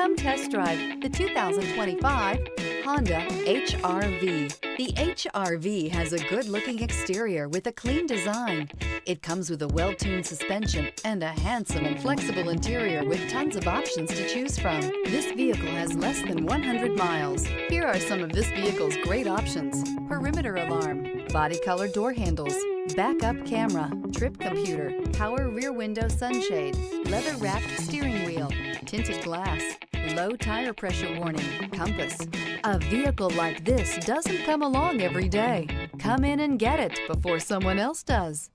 Come test drive the 2025 Honda HR-V. The HR-V has a good-looking exterior with a clean design. It comes with a well-tuned suspension and a handsome and flexible interior with tons of options to choose from. This vehicle has less than 100 miles. Here are some of this vehicle's great options: perimeter alarm, body color door handles, backup camera, trip computer, power rear window sunshade, leather-wrapped steering wheel, tinted glass, low tire pressure warning, compass. A vehicle like this doesn't come along every day. Come in and get it before someone else does.